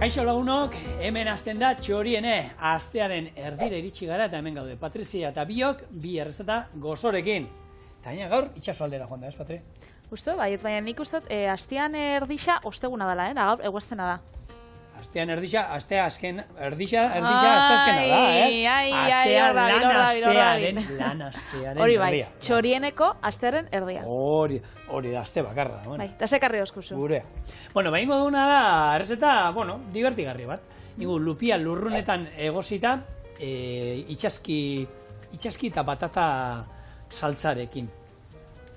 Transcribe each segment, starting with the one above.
Kaixo lagunok, hemen hasten da txoriene, astearen erdira iritsi gara eta hemen gaude. Patrizia eta biok, bi errezeta gozorekin. Eta gaina gaur, itxaso aldera joan da, ez, Patri? Uste, baiet, baina nik uste, astean erdisa osteguna dela, gaur eguaztena da. Astean erdisa, erdisa asteazkena da, ez? Astean lan astearen hori bai, txorieneko astearen erdia. Hori da, aste bakarra. Bai, eta zekarri oskuzu. Gurea. Bueno, behin duguna da, errezeta, bueno, divertigarri bat. Nigu, lupia lurrunetan egosita, itxaski eta batata saltzarekin.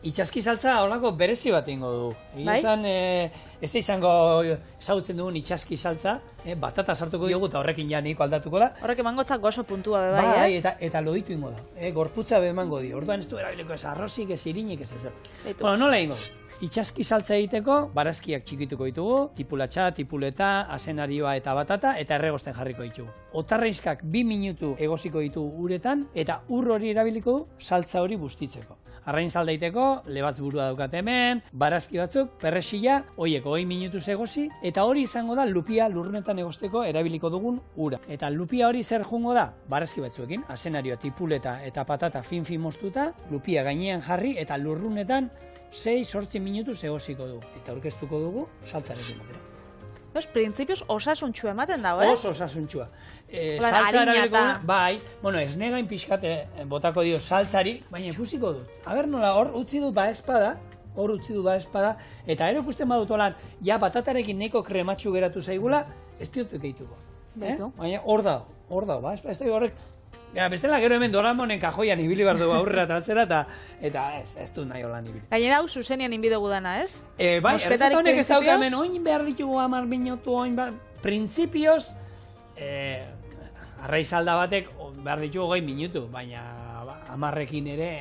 Itxaski saltza holako berezi bat ingo du. Izan, ez da izango ezagutzen dugun itxaski saltza, batata sartuko diogu eta horrekin ja niko aldatuko da. Horrek emangotzak gozo puntua be bai, ez? Eta loditu ingo da. Gorputza be emango dio. Orduan ez du erabiliko ez arrozik, ez irinik, ez ez. Bueno, nola ingo du? Itxaski saltza egiteko, barazkiak txikituko ditugu, tipulatxa, tipuleta, azenarioa eta batata, eta erregosten jarriko ditugu. Otarraizkak 2 minutu egosiko ditugu uretan, eta ur hori erabiliko du saltza hori bustitzeko. Arrain saldaiteko, lebatz burua daukat hemen, barazki batzuk, perresila, horiek 20 minutuz egosi, eta hori izango da lupia lurrunetan egosteko erabiliko dugun ura. Eta lupia hori zer jungo da? Barazki batzuekin, azenarioa, tipuleta eta patata fin moztuta, lupia gainean jarri eta lurrunetan 6-8 minutuz egosiko dugu. Eta aurkeztuko dugu saltzarekin batera. Printzipioz osasuntxua ematen dago, ez? Oso osasuntxua. Saltza erabiliko bai, bueno, esnegain pixkat botako dio saltzari, baina ikusiko dut. Aber nola, hor utzi du espada, eta ero ikusten badut olan, ja batatarekin neko krematxu geratu zaigula, ez diotu gehituko. Baina hor dago, ez da horrek. Bestela gero hemen Doraemonen kajoian ibili behar dugu aurrera eta atzera, eta ez du nahi holan ibili. Gainera hau zuzenian inbidegu dana, ez? Bai, errezeta honek ez dauka hemen, oin behar ditugu 10 minutu, printzipioz, arraizalda batek behar ditugu 20 minutu, baina 10ekin ere...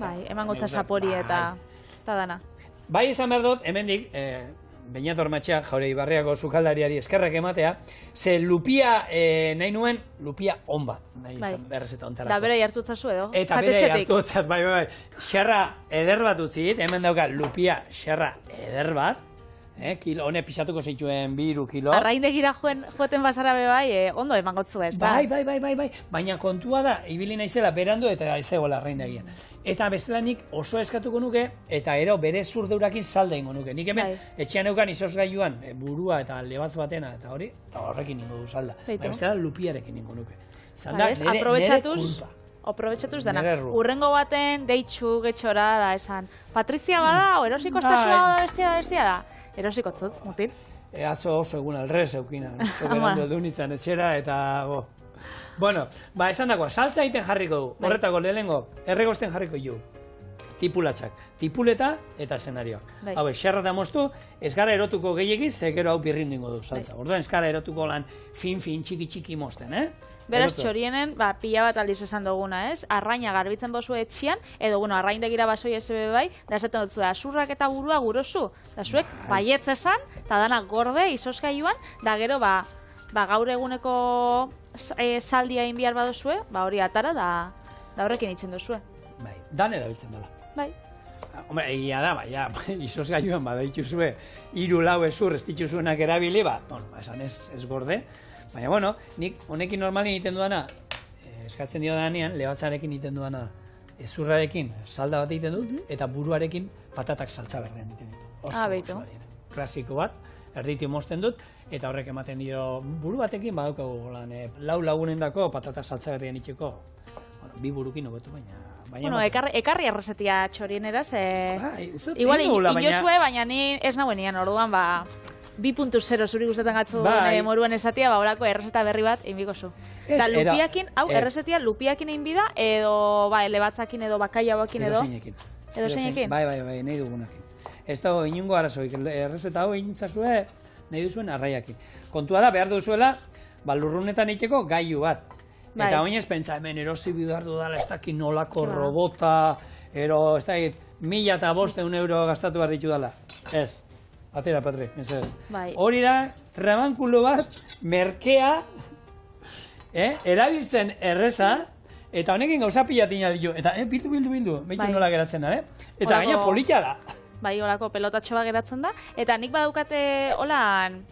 Bai, eman gotza sapori eta dana. Bai, esan behar dut, hemendik, Beñat Ormatxea, Jaure Ibarriako sukaldariari eskerrak ematea, ze lupia nahi nuen, lupia on bat, nahi izan errezeta ontarako. Da bere jartutzazu edo, eta bere jartutzat, bai. Xerra eder bat utzit, hemen dauka lupia xerra eder bat, hone pixatuko zituen 2 kilo. Arraindegira joeten bazara be bai, ondo eman gotzu ez, da? Bai, baina kontua da, ibili naizela berandu eta ez egola arraindegian. Eta bestelanik oso eskatuko nuke, eta ero bere zurdeurakin salda ingo nuke. Nik hemen etxean eukan izosgailuan burua eta lebatz batena, eta horrekin ingo du salda. Bestela lupiarekin ingo nuke. Zalda, nire kulpa. Aprobetxatuz dena. Urrengo baten deitxu getxora da esan. Patrizia bada, o erosiko estasua da bestia da. Erosiko tzut, mutin. Atzo oso egun alrez eukina. Soberandu edu nintzen etxera eta... Bueno, esan dagoa, saltza egiten jarriko du. Horretako lehenengo, erregosten jarriko du. Tipulatxak, tipuleta eta eszenarioak. Hau, xerra eta moztu, ez gara erotuko gehiagiz, ze gero hau birrindu ingo du saltza. Orduan ez gara erotuko lan fin, txiki mozten, Beraz, txorienen, pila bat aldiz esan duguna, ez? Arraina garbitzen bozu etxian, edo, arraindegira basoi SB bai, da esaten dut asurrak eta burua gurozu. Da zuek, baietz esan, eta dana gorde, izosgailuan, da gero, gaur eguneko saldia egin behar badozue, hori atara, da horrekin itzen dozue. Bai, dan erabiltzen dela. Bai. Hombre, egia da, izosgailuan badaituzue 3-4 ezur ez dituzuenak erabili, esan ez gorde. Baina, nik honekin normalin egiten duana, eskatzen dio danean, lebatzarekin egiten duana, ezurrarekin salda bat egiten dut, eta buruarekin patatak saltza berdean egiten dut. Beitu. Klasiko bat, erditu mozten dut, eta horrek ematen dio buru batekin badaukagu lan, 4 lagunendako patatak saltza berdean itxeko, 2 burukin hobetu baina... Ekarri errezetia txorieneraz, igual inozue, baina ni ez nagoenian, orduan 2.0 zuri gustatzen gatzu moruan esatia, horako errezeta berri bat egin biko zu. Eta lupiakin, hau errezetia lupiakin egin bida, edo lebatzakin edo bakaiagoakin edo? Edo zeinekin. Bai, nahi dugunakin. Ez dago inungo arazoik, errezeta hau egin zazue nahi duzuen arraiakin. Kontua da, behar duzuela, lurrunetan egiteko gailu bat. Eta oinez pentsa, hemen erosi bidar dudala, ez dakit nolako robota, ez dakit 1.500 euro gastatu behar ditu dela. Ez. Atera, Patri, ez ez. Hori da, trabankulo bat, merkea, erabiltzen erreza, eta honekin gauza pilatina ditu. Eta, bildu, behitu nola geratzen da, Eta gaina polita da. Bai, holako pelotatxo bat geratzen da. Eta nik badaukate, holan,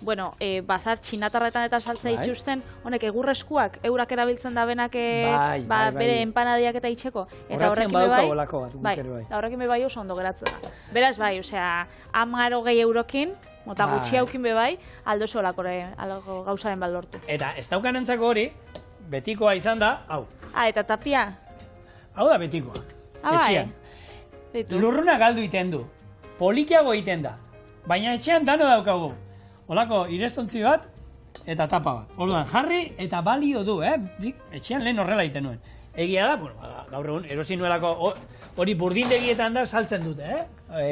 bueno, bazar txinatarretan eta saltza itxusten, honek egurreskuak, eurak erabiltzen da benak bere empanadiak eta itxeko. Eta horrekin bai oso ondo geratzen da. Beraz bai, osea, 10 eurokin, eta gutxi haukin bai, aldozu olako gauzaren baldortu. Eta ez daukanentzako hori, betikoa izan da, hau. Eta tapia? Hau da betikoa. Bai. Lurruna galdu iten du, polikiago iten da, baina etxean dano daukagu. Olako irestontzi bat eta tapa bat. Orduan, jarri eta balio du, etxean lehen horrela iten nuen. Egia da, bueno, gaur egun, erosi nuelako hori burdindegietan da saltzen dute,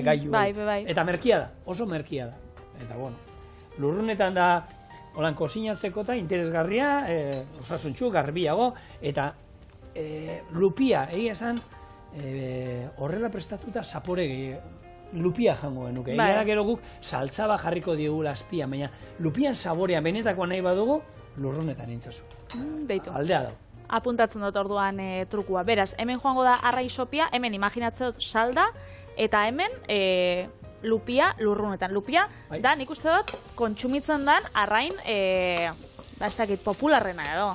gailu. Bai. Eta merkia da, oso merkia da. Eta, bueno, lurrunetan da, holan kosinatzeko eta interesgarria, osasuntxu, garbiago, eta lupia, egia esan, horrela prestatuta zapore lupia jango genuke. Egia da gero guk saltzaba jarriko diogula azpian, baina lupian saborea benetakoa nahi badugu, lurrunetan intzazu. Beitu. Aldea da. Apuntatzen dut orduan trukua. Beraz, hemen joango da arrai sopia, hemen imaginatzen dut salda, eta hemen lupia lurrunetan. Lupia da, nik uste dut, kontsumitzen den arrain, ez dakit, popularrena edo.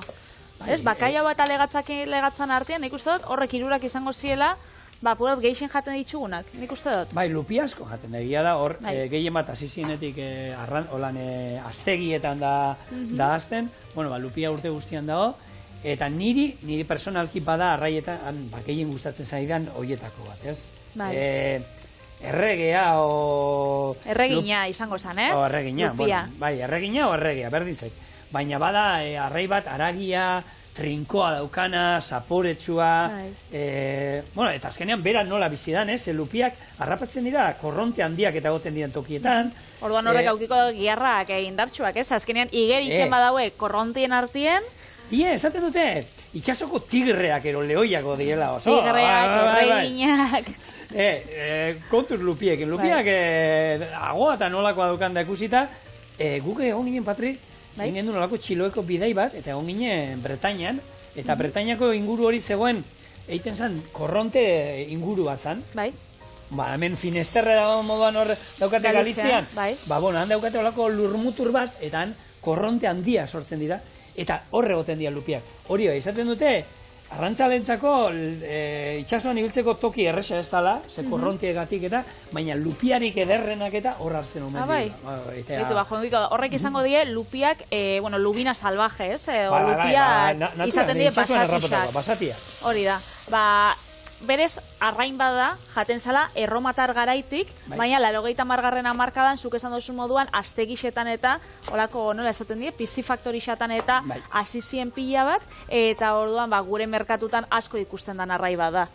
Bakaia bat legatzen artean, nik uste dut, horrek 3 izango ziela, purot gehixen jaten ditzugunak, nik uste dut. Bai, lupi asko jaten da, egia da, hor gehien bat hasizinetik aztegietan da azten, bueno, lupia urte guztian dago, eta niri personalki bada arraietan, gehien gustatzen zaidan hoietako bat, ez? Erregea o... Erregina izango zan, ez? Erregina, bai, erregina o erregea, berdin zait. Baina bada arrai bat aragia, trinkoa daukana, zaporetsua, bueno, eta azkenean bera nola bizidan, ez? Lupiak harrapatzen dira, korronte handiak eta goten diren tokietan. Orduan horrek aukiko giarrak indartsuak, ez? Azkenean igeriken badaue korrontien artien. Esaten dute, itxasoko tigreak ero lehoiako direla oso. Tigreak, erreginak. Kontuz lupiekin. Lupiak agoa eta nolakoa daukan da ikusita, guk egon ginen, Patri, ginen du nolako txiloeko bidai bat, eta egon ginen Bretañan, eta Bretañako inguru hori zegoen, egiten zen, korronte inguru bat zen. Bai. Hemen Finesterre dago moduan hor daukate Galizian. Bueno, han daukate olako lurmutur bat, eta han korronte handia sortzen dira, eta horre goten dira lupiak. Hori bai, izaten dute, arrantzalentzako itxasuan ibiltzeko toki erresa ez dela, ze korrontiegatik eta, baina lupiarik ederrenak eta hor hartzen omen dira. Horrek izango die, lupiak, lubina salvaje, ez? Lupiak izaten die basatia. Hori da. Berez, arrain bada, jaten zala, erromatar garaitik, baina 80. hamarkadan, zuk esan duzu moduan, aztegixetan eta, horako, nola esaten die, piscifaktorixetan eta azizien pila bat, eta orduan, gure merkatutan asko ikusten den arrai bada.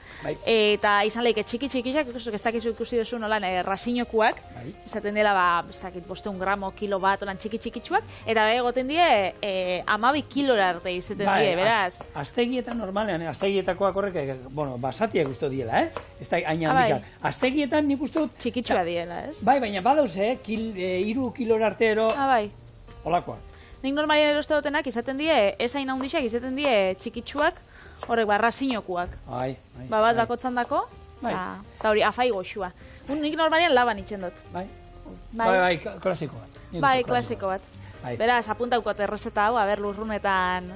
Eta izan lehike txiki-txikixak, ez dakizu ikusi duzu nolan rasinokuak, izaten dela, ez dakit, 500 gramo, kilo bat, olan txiki-txikitsuak, eta egoten die, 12 kilora arte izaten die, beraz. Aztegietan normalean, aztegietakoak horrek, basatiak uste diela, ez da hain handizak. Aztegietan nik uste dut... Txikitsua diela, ez? Bai, baina badauz, 3 kilora arteero... Bai. Olakoa. Nik normalien eroste dutenak izaten die, ez hain handizak izaten die txikitsuak, horrek rasinokuak. Bai. Bat bakotzan dako, eta hori afai goxua. Nik normalien laban itxen dut. Bai, klasiko bat. Bai, klasiko bat. Beraz, apuntaukote errezeta hau, lurrunetan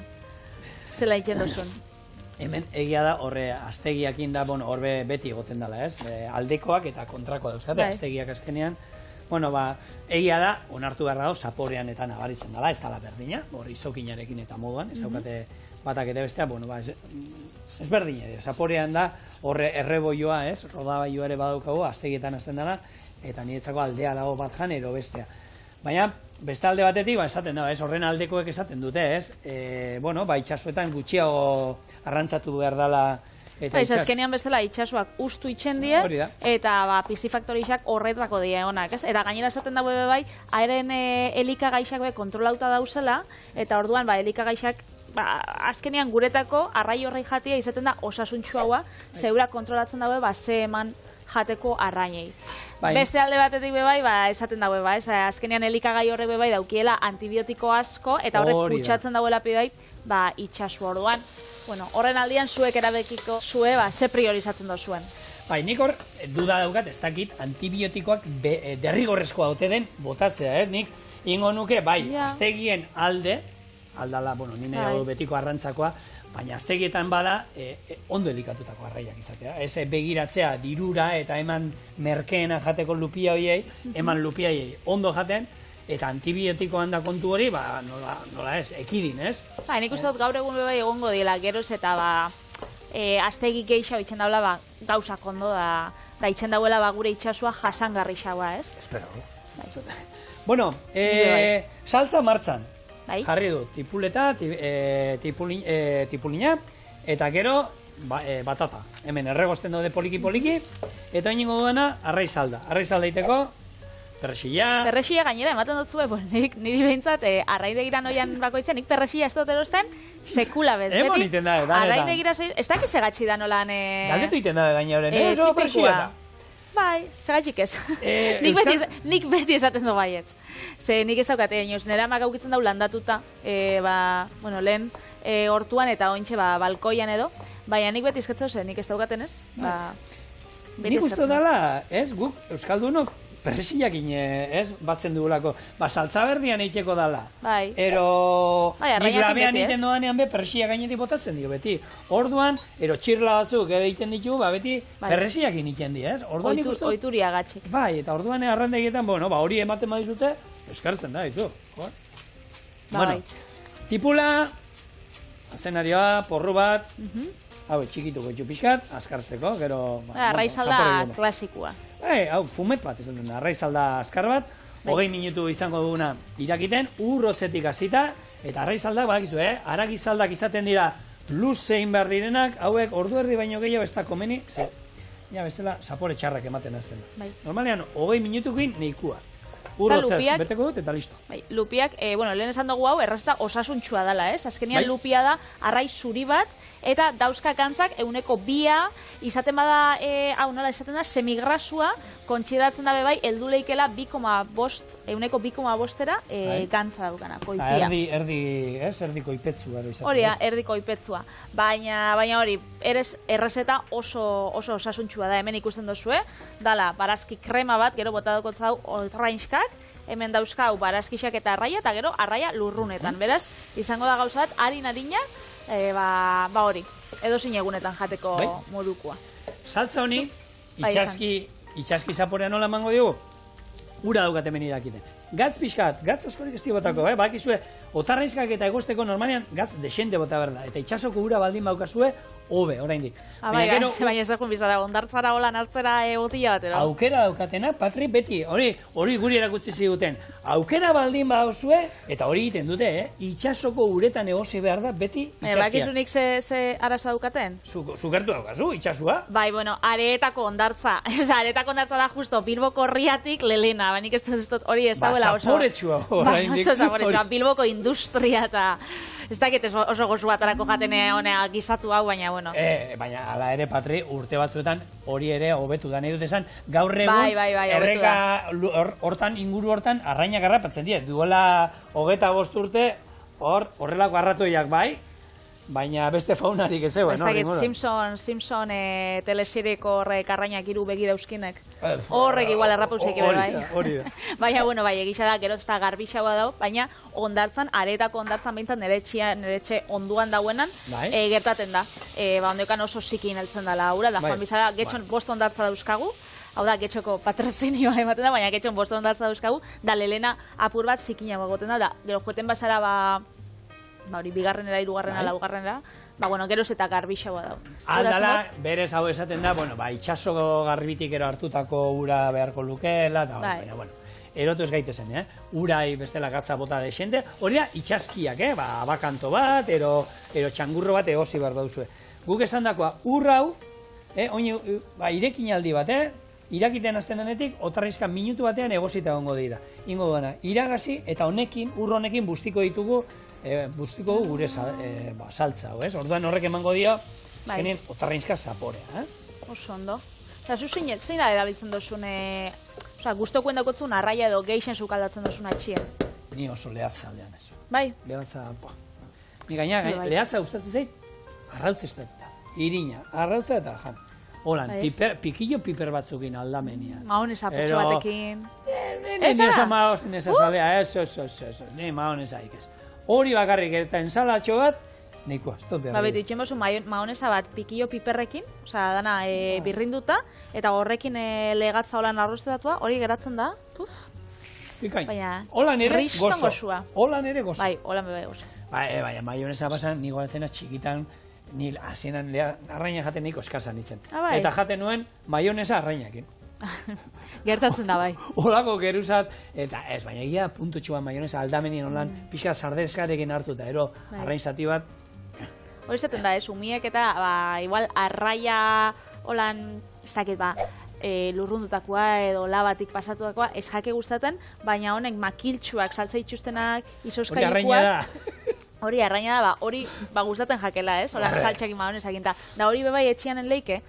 zela itxen duzun. Hemen egia da, horre aztegiakin da, horbe beti egoten dela, ez? Aldekoak eta kontrakoa dauzkate, aztegiak azkenean. Egia da, onartu behar dago, zaporean eta nabaritzen dela, ez dela berdina, hor izokinarekin eta moduan, ez daukate batak eta bestea, ez berdina, zaporean da, horre erreboioa, ez? Rodabaioa ere badaukagu, aztegietan azten dela, eta niretzako aldea dago bat jan edo bestea. Baina, beste alde batetik, esaten da, horren aldekoek esaten dute, ez? Itxasuetan gutxiago arrantzatu behar dela. Azkenean bestela itxasuak ustu itxen die, eta piscifaktorixak horretako die honak, ez? Eta gainera esaten dago bai, aeren elikagaixak kontrolauta dauzela, eta orduan elikagaixak azkenean guretako arrai horrei jatia izaten da osasuntxu haua, zeura kontrolatzen dago ze eman jateko arrainei. Beste alde batetik bebai, esaten dago azkenean elikagai horrek bebai daukiela antibiotiko asko, eta horrek kutsatzen dagoela pidait, itxasu orduan. Horren aldian zuek erabekiko zue, ze priorizatzen dozuen. Bai, nik hor duda daukat, ez dakit antibiotikoak derrigorrezkoa ote den botatzea, nik ingo nuke, bai, aztegien aldala, bueno, nire hau betiko arrantzakoa, baina aztegietan bada ondo elikatutako arraiak izatea. Ez begiratzea dirura eta eman merkeena jateko lupia horiei, eman lupia horiei ondo jaten, eta antibiotikoan da kontu hori, nola ez, ekidin, ez? Nik uste dut gaur egun bai egongo dira, geroz eta aztegi geixa itxen daula gauzak ondo da itxen dauela gure itxasua jasangarri xaua, ez? Espero. Bueno, saltza martzan. Jarri du, tipuleta, tipulina, eta gero batata. Hemen erregozten daude poliki-poliki, eta oinengo duena arraizalda. Arraizalda iteko, perrexilla. Perrexilla gainera, ematen dut zuen, niri behintzat, arraidegiran oian bakoitzen, nik perrexilla ez dut erosten, sekula bez. Emo niten da, danetan. Arraidegira, ez dakiz egatxi da nolan... Galdetu iten da, gainearen, oso perrexilla da. Bai, segatxik ez. Nik beti esaten du baietz. Ze nik ez daukate, nire amak aukitzen dau landatuta, lehen hortuan eta ointxe balkoian edo, baina nik beti esketzeu zen, nik ez daukaten ez. Nik uste dala, ez, guk Euskaldunok perresillakin ez, batzen dugulako. Saltza berdian eiteko dala. Bai. Nik labean egiten doanean perresilla gainetik botatzen dio, beti. Orduan, txirla batzuk egiten ditugu, beti perresillakin egiten di, ez? Oituria gatxik. Bai, eta orduan arrandegietan, hori ematen badizute, euskartzen da, ditu. Bueno, tipula, azenarioa, porru bat, hau, txikituko itxu pixkat, azkartzeko, gero... Arraizalda klasikua. Hau, fumet bat, esan duen, arraizalda azkar bat, 20 minutu izango duguna irakiten, urrotzetik hasita, eta arraizaldak, badakizu, aragizaldak izaten dira luzein behar direnak, hauek ordu erdi baino gehiago ez da komeni, bestela zapore txarrak ematen azten. Normalean, 20 minutukin neikua. Urrotzez, beteko dut, eta listo. Lupiak, lehen esan dugu hau, errazta osasuntxua dela, ez? Azkenian lupia da, arraiz zuri bat, eta dauzka kantzak euneko 2 izaten bada, hau nola izaten da, semigrasua, kontsideratzen dabe bai, elduleikela euneko 2,5-era gantza daukana, koipia. Erdi koipetzu. Hori, erdi koipetzua. Baina hori, errezeta oso osasuntxua da, hemen ikusten dozue, dala, barazki krema bat, gero bota daukotza hau otrainskak, hemen dauzkau barazkixak eta arraia, eta gero arraia lurrunetan. Beraz, izango da gauza bat, harina, hori, edo egunetan jateko modukua. Saltza honi, itxaski zaporea nola emango diogu, ura daukat hemen irakiten. Gatz pixkat, gatz askorik ez dibotako, bakizue, otarraizkak eta egosteko normalean gatz desente bota berda, eta itxasoko ura baldin baukazue, hobe, oraindik. Baina ez dakun bizara, ondartzara holan hartzera botila batera. Aukera daukatena, Patri, beti, hori guri erakutsi ziguten, aukera baldin badauzue, eta hori egiten dute, itxasoko uretan egosi behar da, beti itxaskia. Bakizunik ze araza daukaten? Zukertu daukazu, itxasua? Bai, areetako ondartza. Areetako ondartza da justo, Bilboko herriatik lelena, baina ez dut hori ez dauela oso. Zaporetsua, oraindik. Oso zaporetsua, Bilboko industria eta ez dakit oso gozu batarako jatene honea gizatu hau, baina bueno. Baina ala ere, Patri, urte batzuetan hori ere hobetu da nahi dut esan, gaur egun erreka hortan, inguru hortan, arrainak harrapatzen dira. Duela 25 urte, horrelako arratoiak bai, baina beste faunarik ez zegoen. Ez dakit, Simpson telesireko horrek arrainak 3 begi dauzkinek. Horrek igual errapausek bai. Hori da. Baina, egisa da, gero eta garbixagoa dau, baina ondartzan, areetako ondartzan behintzat nire etxe onduan dauenan, gertaten da. Ondoekan oso zikin heltzen dela aura, da joan bizara, getxon 5 ondartza dauzkagu, hau da, getxoko patrozinioa ematen da, baina getxon 5 ondartza dauzkagu, da lelena apur bat zikinago egoten da, gero joeten bazara, hori, 2. 3. 4. Geroz eta garbixagoa dau. Aldala, berez hau esaten da, itxaso garbitik ero hartutako ura beharko lukeela, eta baina, erotu ez gaitezen, urai bestela gatza bota desente, hori da, itxaskiak, abakanto bat, ero txangurro bat egosi behar dauzue. Guk esan dakoa, urrau, irekin aldi bat, irakiten azten denetik, otarrizka minutu batean egosita egongo dira. Ingo duena, iragazi eta urro honekin bustiko ditugu, bustiko gure saltza, orduan horrek emango dio, azkenean otarrizka zaporea. Oso ondo. Zu zein da erabiltzen dozune, guztokuen dakotzun arraia edo geixen zukaldatzen dozun atxien? Ni oso lehatza aldean ez. Bai? Lehatza, Ni gaina, lehatza gustatzen zait, arrautza estatuta. Irina, arrautza eta jan. Holan, pikillo piper batzukin aldamenian. Maonesa petxo batekin. Ni maonesa ikez. Hori bakarrik eta ensalatxo bat, nahikoa, ez dut behar. Betu, itxenbozu maonesa bat pikillo piperrekin, osea, dana birrinduta, eta horrekin legatza holan arrostetatua, hori geratzen da, Bikain. Baina, holan ere kriston gozo. gozua. Holan ere gozo. Bai, holan bebe gozo. Baina, maionesa basan, nigo altzena txikitan, ni hasieran arraina jaten nahiko eskasan nintzen. Bai. Eta jaten nuen maionesa arrainakin. Gertatzen da, bai. Olako geruzat, eta ez, baina egia puntutxua maionesa aldamenien holan, pixka sardeskarekin hartuta, ero arrain zati bat. Hori zaten da, umiek eta, igual, arraia holan, ez dakit, lurrundutakoa edo labatik pasatutakoa ez jake gustatzen, baina honek makiltsuak saltza itxustenak, isoskailikuak. Hori arraina da, hori gustatzen jakela, ez? Hola, saltxakin maonesakin. Da hori bebai etxianen leike,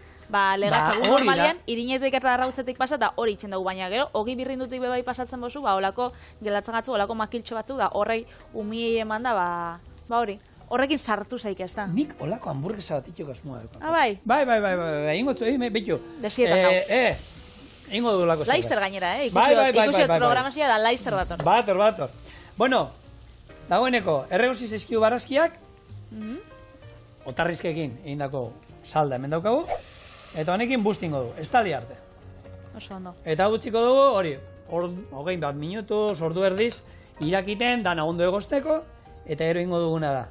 legatza gu normalian, irinetik eta arrautzetik pasa, eta hori itxen dugu, baina gero, hogi birrindutik bebai pasatzen bozu, holako gelatzen gatzu, holako makiltxo batzuk, da horrei umiei eman da, hori. Horrekin sartu zaik ez da. Nik olako hamburguesa bat itxok asmoa dut. Bai. Bai, ingo zu, betxo. Desietan hau. Ingo du lako zerbait. Laister gainera, Ikusiot programazioa da Laister bator. Bator. Bueno, dagoeneko, erregosi zaizkiu barazkiak, otarrizkekin egindako salda hemen daukagu, eta honekin bustingo du, estali arte. Oso ondo. Eta gutziko dugu, hori, 20 minutuz, ordu erdiz, irakiten, dana ondo egosteko, eta gero ingo duguna da.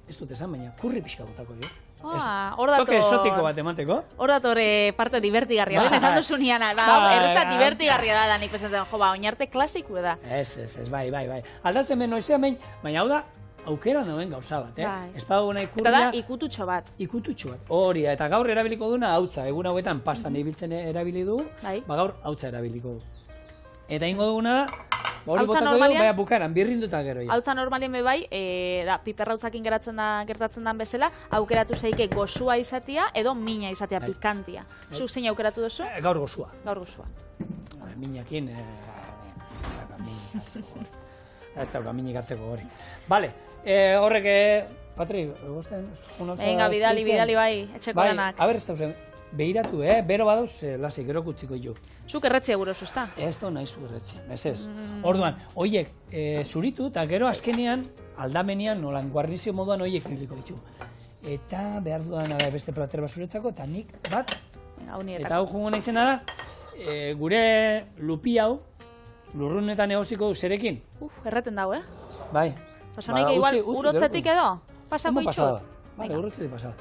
Ez dut esan, baina kurri pixka botako dio. Hor dator... Toke esotiko bat emateko. Hor dator parte divertigarria. Lehen esan duzu nian, errezta divertigarria da nik pesatzen, oinarte klasiku da. Ez, bai. Aldatzen ben noizean behin, baina hau da, aukera noen gauza bat, Ez badago nahi kurria... Eta da, ikututxo bat. Hori da, eta gaur erabiliko duna hautza. Egun hauetan pastan ibiltzen erabili du, gaur hautza erabiliko du. Eta ingo duguna da, hori botako dugu, baina bukaeran, birrinduta gero. Hautza normalien bebai, piperrautzakin gertatzen den bezala, aukeratu zeike gozua izatea edo mina izatea, pikantia. Zuk zein aukeratu duzu? Gaur gozua. Minakin, ez dauka minik hartzeko hori. Bale, horrek, Patri, egosten? Venga, bidali bai, etxeko lanak. Aber ez dauzen, behiratu, bero badoz, lasik, gero kutziko jo. Zuk erretzia burozu, ezta? Ez da nahi zu erretzia, ez. Orduan, oiek, zuritu, eta gero azkenean, aldamenean, nolan, guarnizio moduan oiek niliko ditu. Eta behar dudan beste plater basuretzako, eta nik bat, eta hau jungo nahi zena da, gure lupi hau, lurrunetan egosiko zerekin. Erreten dago, Bai. Oso nahi igual, urotzetik edo, pasako itxu? Bale, urotzetik pasako.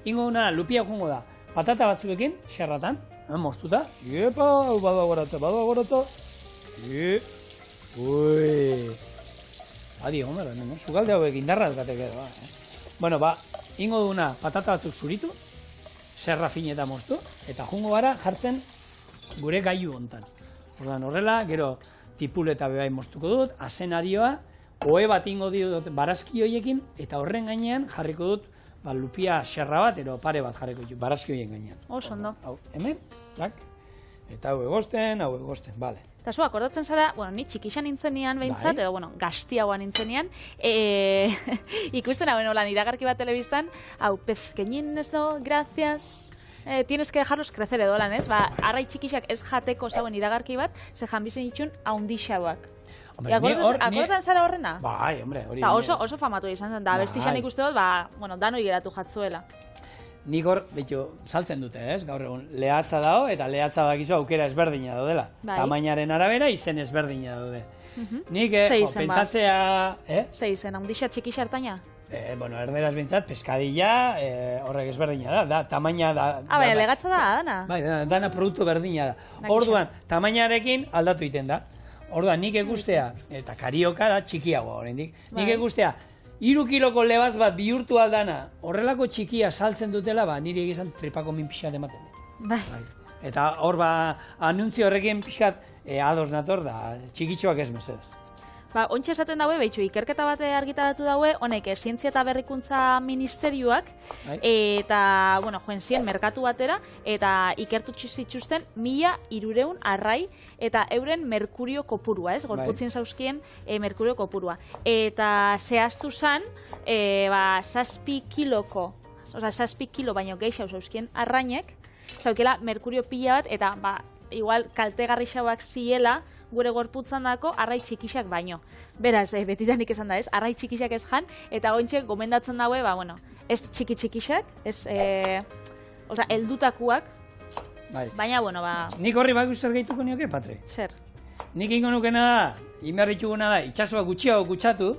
Ingo duna, lupi hau jungo da, patata batzuekin, xerratan, moztuta, iepa, badago ui, adi, homero, sukalde hauek indarra alkateke edo, Bueno, ingo duna, patata batzuk zuritu, serra fin eta moztu, eta jungo gara jartzen gure gailu hontan. Ordan horrela, gero tipul eta bebai moztuko dut, asenarioa, ohe bat ingo dut barazki hoiekin, eta horren gainean jarriko dut lupia xerra bat, ero pare bat jarriko dut, barazki hoien gainean. Oso ondo. Hemen, eta hau egosten, bale. Eta zu, akordatzen zara, ni txikixan nintzenean behintzat, edo, gaztiagoa nintzenean, ikusten hauen holan iragarki bat telebistan, hau, pezkeñin ez do, gracias, tienes que dejarlos crecer edo lan, ez? Arrai txikixak ez jateko zauen iragarki bat, ze janbizen itxun haundixauak. Akordatzen zara horrena? Bai, hombre, hori. Oso famatu izan zen, da, bestixan ikuste dut, danoi geratu jatzuela. Nik hor, saltzen dute, ez? Gaur egun, lehatza dago, eta lehatza dakizu aukera ezberdina daudela. Tamainaren arabera, izen ezberdina daude. Nik, pentsatzea... Ze izen, haundixa txikixa hartaina? Erderaz bintzat, peskadilla, horrek ezberdina da, tamaina da... Baina, legatza da, dana? Bai, dana produktu berdina da. Orduan, tamainarekin aldatu egiten da. Orduan, nik ekustea, eta karioka da txikiagoa oraindik, nik ekustea, 3 kiloko lebaz bat bihurtu aldana, horrelako txikia saltzen dutela, niri egizan tripako min pixat ematen. Bai. Eta hor anuntzio horrekin pixat ados nator da, txikitxoak ez mesedez. Ontsa esaten daue, ikerketa bat argitaratu daue, honek, Zientzia eta Berrikuntza Ministerioak, eta, joen ziren merkatu batera, eta ikertu zituzten 1.300 arrai, eta euren merkurio kopurua, ez? Gorputzien zauzkien merkurio kopurua. Eta zehaztu zan, 7 oza, 7 kilo baino gehiago zauzkien arrainek, zaukela merkurio pila bat, eta igual kaltegarrixauak ziela gure gorputzan dako arrai txikixak baino. Beraz, betidanik esan da ez, arrai txikixak ez jan, eta gointxek gomendatzen daue, ez txiki-txikixak, ez, oza, heldutakuak, baina, Nik horri bak zer gehituko nioke, Patri? Zer? Nik ingo nukena da, inberritxuguna da, itxasoa gutxiago gutxatu,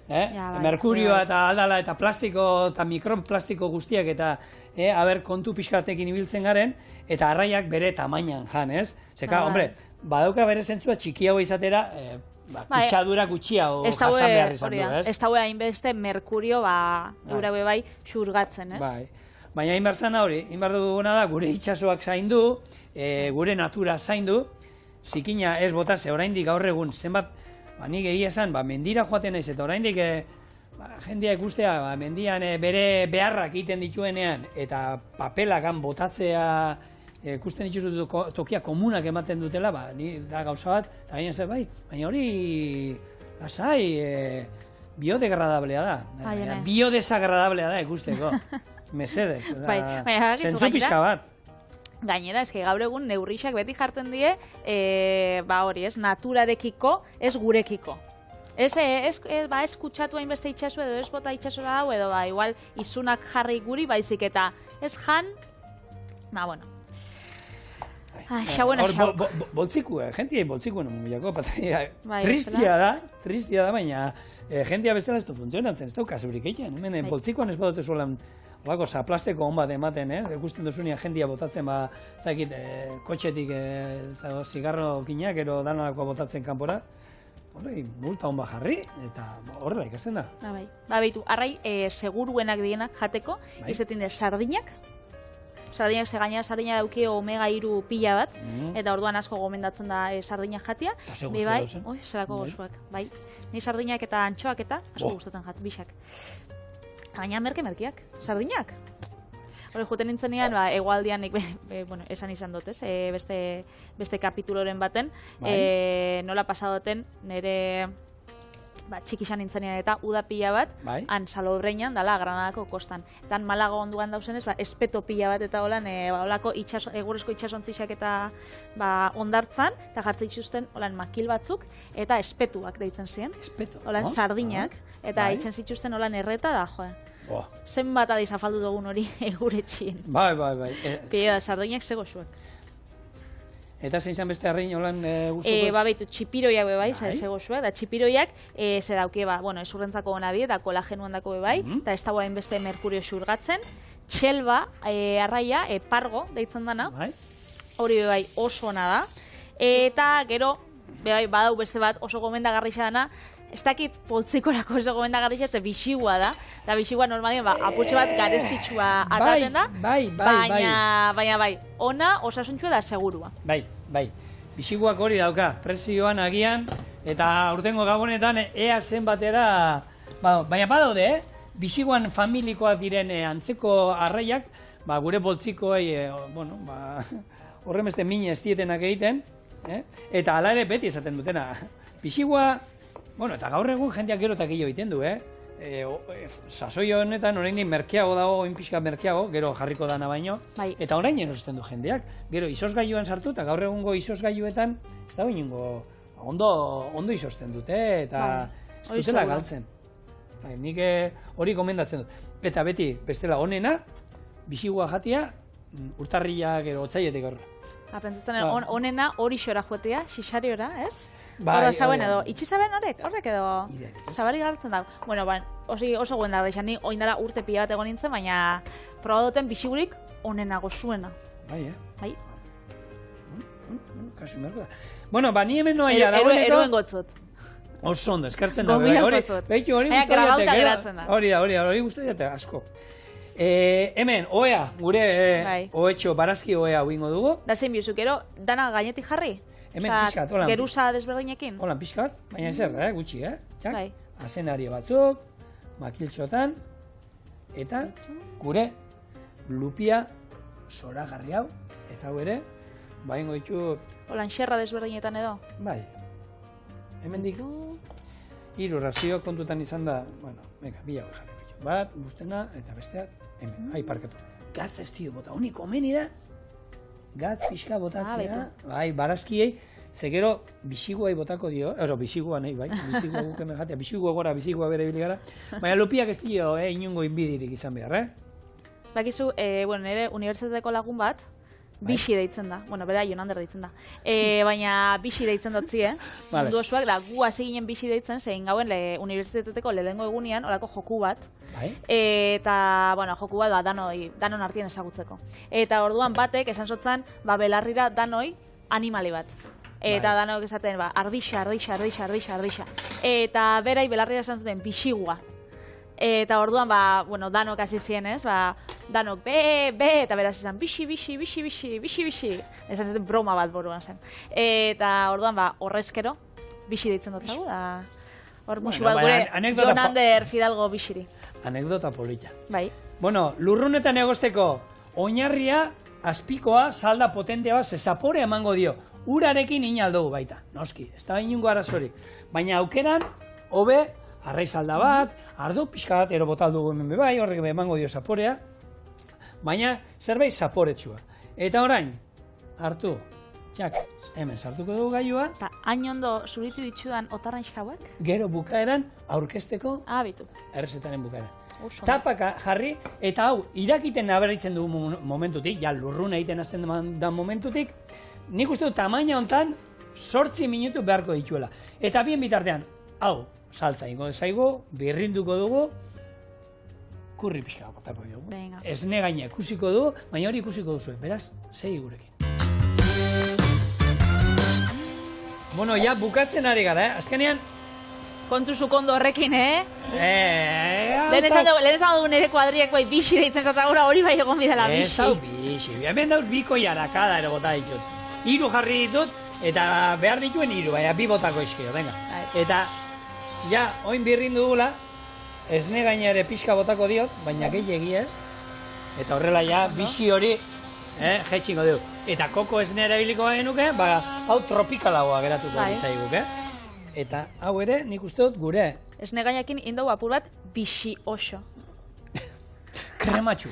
merkurioa eta aldala eta plastiko eta mikroplastiko guztiak eta aber kontu pixkatekin ibiltzen garen eta arraiak bere tamainan jan, ez? Zeka, hombre, badauka bere zentzua txikiago izatera kutsadura gutxiago jasan behar izan du, ez? Ez daue hainbeste merkurio euraue bai xurgatzen, ez? Baina inberzana hori, inbar duguna da gure itxasoak zaindu, gure natura zaindu, zikina ez botase oraindik gaur egun zenbat nik egia esan, mendira joaten naiz eta oraindik jendea ikustea, mendian bere beharrak egiten dituenean eta papelakan botatzea ikusten dituzu tokia komunak ematen dutela, ni da gauza bat, eta baina zer baina hori lasai biodegradablea da, biodesagradablea da ikusteko, mesedez, zentzu pixka bat. Gainera, eske gaur egun neurrixak beti jartzen die, hori, ez, naturarekiko, ez gurekiko. Ez kutsatu hainbeste itxasu edo ez bota itxasora hau edo igual izunak jarri guri baizik eta ez jan, boltziku, jentia boltziku nomulako, tristia da, baina jentia bestela ez du funtzionatzen, ez du kasurik egiten, hemen boltzikoan ez badotze zuelan olako zaplasteko hon bat ematen, ikusten duzunia jendia botatzen, kotxetik zigarro kinak, ero danolako botatzen kanpora, horrei, multa hon bat jarri, eta horrela ikasten da. Baitu, arrai seguruenak dienak jateko, izetin de sardinak, sardinak ze gainera sardina dauki omega-3 pila bat, eta orduan asko gomendatzen da sardinak jatia. Eta ze guztu dauzen. Zerako gozuak, bai. Ni sardinak eta antxoak eta asko gustatzen jat, bixak. Gaina merke-merkiak, sardinak. Hore, juten nintzenean, egualdian, esan izan dut, ez? Beste kapituloren baten, nola pasadoten, nire txikixan nintzenean eta uda pila bat, han Salobreinan, dala, Granadako kostan. Eta Malago onduan dauzenez, espeto pila bat, eta holan, holako egurezko itxasontzixak eta ondartzan, eta jartzen zituzten, holan, makil batzuk, eta espetuak deitzen ziren. Espeto? Holan, sardinak, eta itzen zituzten, holan, erreta da, zenbat adiz afaldu dugun hori eguretxien. Bai. Pila da, sardinak zego zuek. Eta zein zan beste harrin holan guztokos? Baitu, txipiroiak bebai, zego zuek, da txipiroiak ze dauke, esurrentzako gona die, da kolagenuan dako bebai, eta ez dagoen beste merkurio xurgatzen, txelba, arraia, pargo, deitzen dana, hori bebai oso ona da, eta gero, bebai, badau beste bat oso gomendagarrixa dana, ez dakit poltzikorako oso gomendagarrixa, ze bixigua da, eta bixigua normalien apurtxe bat garestitxua ataten da, baina bai, ona osasuntxua da segurua. Bai, bixiguak hori dauka, presioan agian, eta urtengo gabonetan ea zen batera, baina badaude, bixiguan familikoak diren antzeko arraiak, gure poltzikoei, horren beste mine ez dietenak egiten, eta hala ere beti esaten dutena, bixigua, eta gaur egun jendeak gero eta gehiago egiten du, sasoi honetan oraindik merkeago dago, oinpixka merkeago, gero jarriko dana baino, eta orain erosten du jendeak. Gero izosgailuan sartu, eta gaur egungo izosgailuetan, ez da inongo, ondo izosten dute, eta ez dutela galtzen. Nik hori gomendatzen dut. Eta beti, bestela onena, bisigua jatia, urtarriak edo otzaietik horre. Pentsatzen onena hori xora joatea, xixariora, ez? Hora zauen edo, itxizaben horrek edo, zabari gartzen dago. Oso guen da, ni oindala urte pila bat egon nintzen, baina probadoten bisigurik onenago zuena. Bai. Kasu merko da. Ni hemen noa ira dagoeneko... Eruen gotzut. Oso ondo, eskartzen da. Hori guztaiate asko. Hemen, oea, gure oetxo barazki oea huingo dugu. Da zein biuzuk, gero, dana gainetik jarri? Hemen pixkat, holan. Geruza desberdinekin? Holan pixkat, baina ezer, gutxi, azenari batzuk, makiltxotan, eta gure lupia zoragarri hau, eta hau ere, baingo ditu... Holan xerra desberdinetan edo? Bai. Hemen dik, hiru razio kontutan izan da, bila hau jarri. Bat, bustena, eta besteak, hemen, parkatu. Gatz ez dio bota, honi komeni da, gatz pixka botatzea, bai, barazkiei, ze gero bisiguai botako dio, bisigua nahi, bai, bisigua guke megatea, bisigua gora, bisigua bere biligara, baina lupiak ez dio, inungo inbidirik izan behar, Bakizu, nire unibertsitateko lagun bat, bixi deitzen da. Bueno, bera Jonander deitzen da. Baina bixi deitzen dutzi, mundu osoak, da gu hasi ginen bixi deitzen, zein gauen unibertsitateko lehengo egunean, orako joku bat. Eta, joku bat danon artien ezagutzeko. Eta orduan batek, esan zotzan, belarrira danoi animali bat. Eta danok esaten, ardixa. Eta berai belarrira esan zuten bixigua. Eta orduan, danok hasi ziren, danok, be, eta beraz izan, bixi. Esan zuten broma bat buruan zen. Eta orduan, horrezkero, bixi deitzen dut zagu, da... Hor musu bat gure, Jonander Fidalgo bixiri. Anekdota polita. Bai. Bueno, lurrunetan egosteko, oinarria, azpikoa, salda potentea bat, zapore emango dio. Urarekin inaldugu baita, noski, ez da inungo arazorik. Baina aukeran, hobe, arraizalda bat, ardo pixka bat, ero botaldugu hemen bai, horrek emango dio zaporea, baina zerbait zaporetsua. Eta orain, hartu, txak, hemen sartuko dugu gailua. Eta hain ondo zuritu ditudan otarrainx hauek? Gero bukaeran aurkezteko, bitu. errezetaren bukaeran. Tapaka jarri, eta hau, irakiten nabaritzen dugu momentutik, ja lurruna egiten azten da momentutik, nik uste du tamaina hontan 8 minutu beharko dituela. Eta bien bitartean, hau, saltza ingo zaigu, birrinduko dugu, kurri pixka botako dugu. Esne gaina ikusiko dugu, baina hori ikusiko duzu, beraz, segi gurekin. Bueno, ja, bukatzen ari gara, azkenean... Kontuzu kondo horrekin, Lehen esan dugu nire kuadriak bai bixi deitzen zatagura hori bai egon bidala bixi. Ez hau bixi, hemen dauz biko jarakada ere bota ditut. 3 jarri ditut, eta behar dituen 3, baina 2 botako izkio, venga. Eta, ja, oin birrin dugula, esne gaina ere pixka botako diot, baina gehiagi ez. Eta horrela ja, bixi hori, jetxingo dugu. Eta koko esne erabiliko genuke, hau tropikalagoa geratuko ditzaiguk, Eta hau ere, nik uste dut gure. Esne gainakin indau apur bat bixi oso. Krematxu.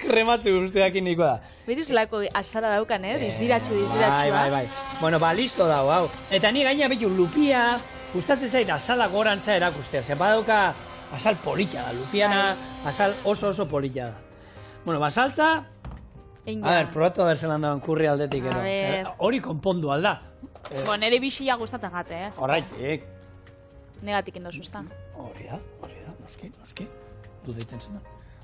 Krematxu guztiakin niko da. Biduz lako azara daukan, dizdiratxu. Bai. Bueno, listo dago, hau. Eta ni gaina bitu lupia, gustatzen zait azala gorantza erakustea. Zer badauka azal polita da, lupiana azal oso polita da. Bueno, saltza... A ver, probatu a ver zelan dagoen kurri aldetik ero. Hori konpondu alda. Nere bixia gustatzen gate, Horraitik. Negatik indozu, ez da. Hori da, noski. Du deiten zen da.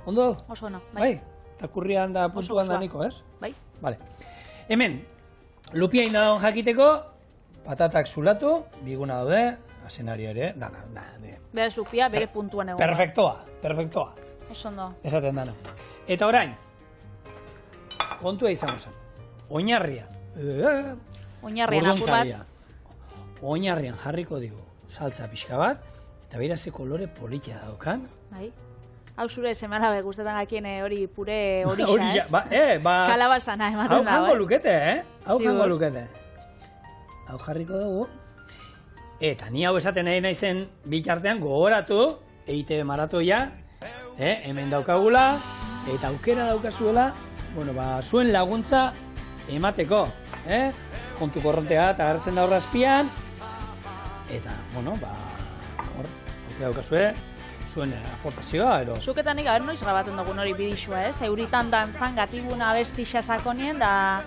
Ondo? Oso no, bai. Eta kurrian da puntuan da niko, ez? Bai. Vale. Hemen, lupia indadaun jakiteko, patatak zulatu, biguna daude, asenario ere, Beraz lupia, bere puntuan egon. Perfektoa. Oso ondo. Esaten dana. Eta orain, kontua izango zen. Oinarria. Oinarrian apur bat. Oinarrian jarriko digu saltza pixka bat, eta beira ze kolore politia daukan. Bai. Hau zure semana gustetan akien hori pure horixa, ez? Kalabazana ematen da, Hau jango lukete, Hau jango lukete. Hau jarriko dugu. Eta ni hau esaten nahi naizen bitartean gogoratu, EITB maratoia, hemen daukagula, eta aukera daukazuela, zuen laguntza emateko, kontu korrontea eta agertzen da horrazpian, eta, hor, aukera daukazue, zuen aportazioa, ero. Zuketan nik gaber noiz grabaten dugun hori bidixua, Euritan dantzan gatibuna abestixia sakonien, da